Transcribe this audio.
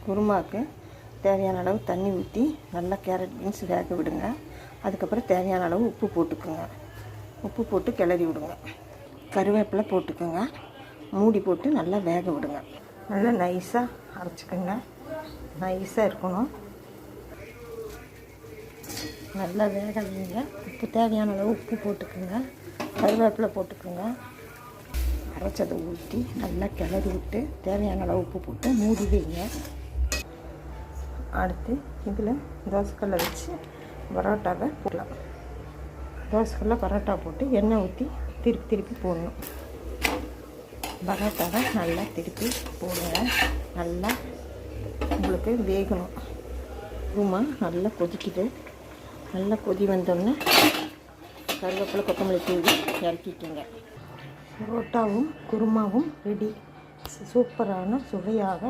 குருமாவுக்கு தேவையான அளவு தண்ணி ஊற்றி நல்லா கேரட் பீன்ஸ் வேக விடுங்க. அதுக்கப்புறம் தேவையான அளவு உப்பு போட்டுக்குங்க. உப்பு போட்டு கிளறி விடுங்க. கருவேப்பிலை போட்டுக்கோங்க. மூடி போட்டு நல்லா வேக விடுங்க. நல்லா நைஸாக அரைச்சிக்கோங்க. நைஸாக இருக்கணும். நல்லா வேக வைங்க. உப்பு தேவையான அளவு உப்பு போட்டுக்கோங்க. கருவேப்பிலை போட்டுக்கோங்க. அரைச்சதை ஊற்றி நல்லா கிளறி விட்டு தேவையான அளவு உப்பு போட்டு மூடி வைங்க. அடுத்து இதில் தோசைக்கல்லை வச்சு பரோட்டாவை போடலாம். தோசைக்கல்ல பரோட்டா போட்டு எண்ணெய் ஊற்றி திருப்பி போடணும். பரோட்டாவை நல்லா திருப்பி போடுங்க. நல்லா உங்களுக்கு வேகணும். குருமா நல்லா கொதிக்குது. நல்லா கொதி வந்தோடனே கருவேப்பிலை கொத்தமல்லி தூவி இறக்கிக்கோங்க. பரோட்டாவும் குருமாவும் ரெடி. சூப்பரான சுவையாக